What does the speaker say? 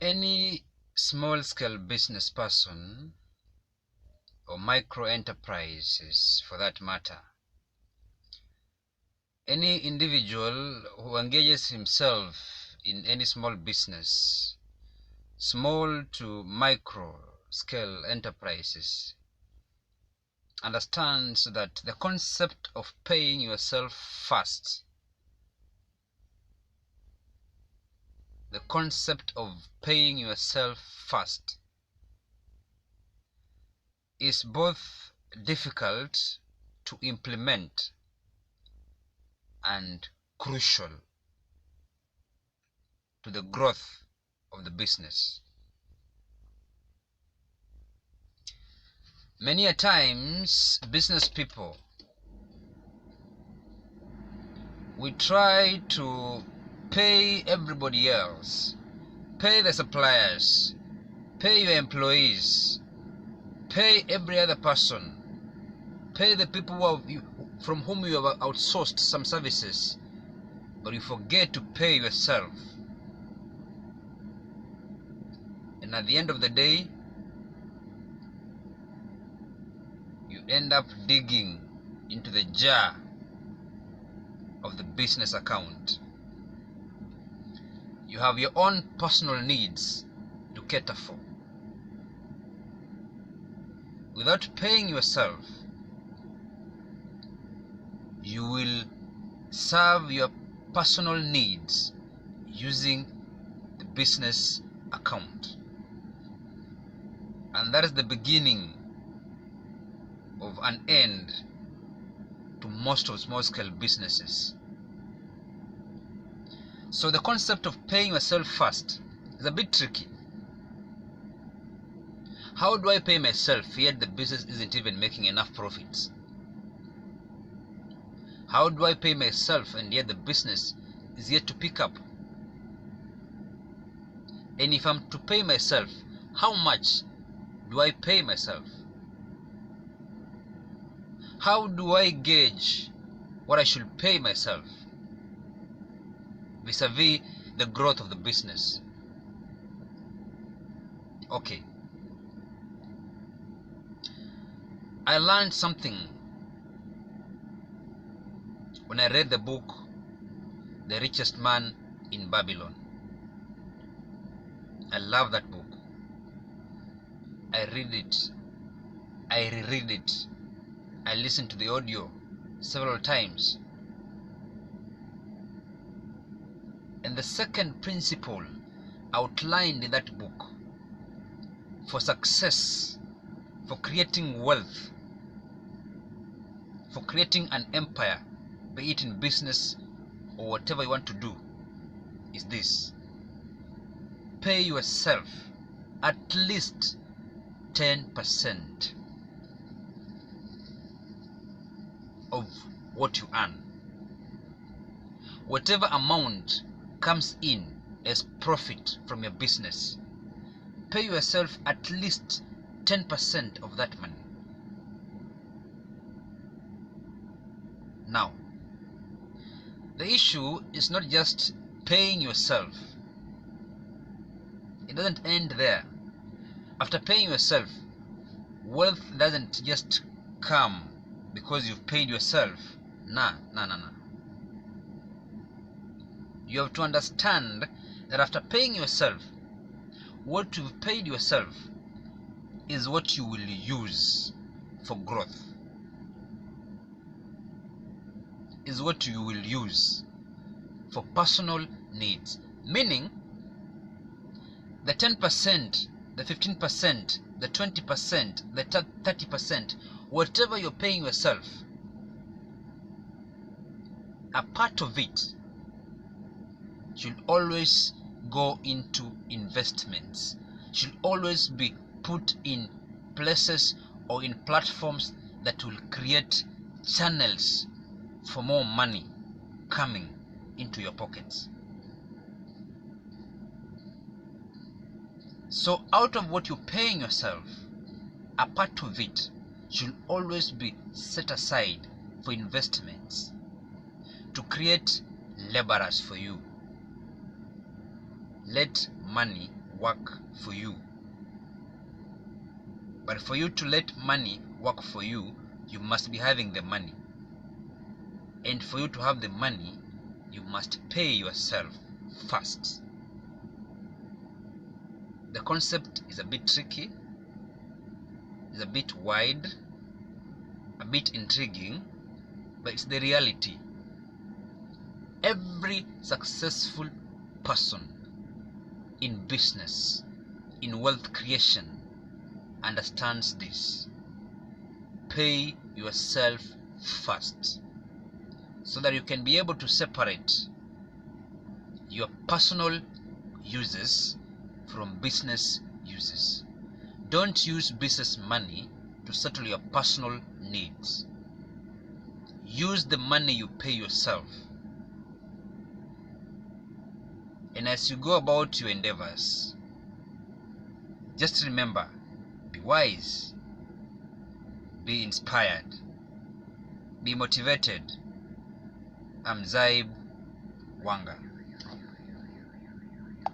Any small-scale business person or micro-enterprises for that matter, any individual who engages himself in any small business, small to micro-scale enterprises, understands that the concept of paying yourself first, is both difficult to implement and crucial to the growth of the business. Many a times, business people, we try to pay everybody else, pay the suppliers, pay your employees, pay every other person, pay the people from whom you have outsourced some services, but you forget to pay yourself. And at the end of the day, you end up digging into the jar of the business account. You have your own personal needs to cater for. Without paying yourself, you will serve your personal needs using the business account. And that is the beginning of an end to most of small-scale businesses. So the concept of paying yourself first is a bit tricky. How do I pay myself yet the business isn't even making enough profits? How do I pay myself and yet the business is yet to pick up? And if I'm to pay myself, how much do I pay myself? How do I gauge what I should pay myself vis-a-vis the growth of the business? Okay. I learned something when I read the book, The Richest Man in Babylon. I love that book. I read it. I reread it. I listened to the audio several times. And the second principle outlined in that book for success, for creating wealth, for creating an empire, be it in business or whatever you want to do, is this: pay yourself at least 10% of what you earn. Whatever amount comes in as profit from your business, pay yourself at least 10% of that money. Now, the issue is not just paying yourself. It doesn't end there. After paying yourself, wealth doesn't just come because you've paid yourself. Nah. You have to understand that after paying yourself, what you've paid yourself is what you will use for growth, is what you will use for personal needs. Meaning, the 10%, the 15%, the 20%, the 30%, whatever you're paying yourself, a part of it should always go into investments, should always be put in places or in platforms that will create channels for more money coming into your pockets. So out of what you're paying yourself, a part of it should always be set aside for investments to create laborers for you. Let money work for you. But for you to let money work for you, you must be having the money. And for you to have the money, you must pay yourself first. The concept is a bit tricky, is a bit wide, a bit intriguing, but it's the reality. Every successful person in business, in wealth creation, understands this. Pay yourself first, so that you can be able to separate your personal uses from business uses. Don't use business money to settle your personal needs. Use the money you pay yourself. And as you go about your endeavors, just remember, be wise, be inspired, be motivated. I'm Zaib Wanga.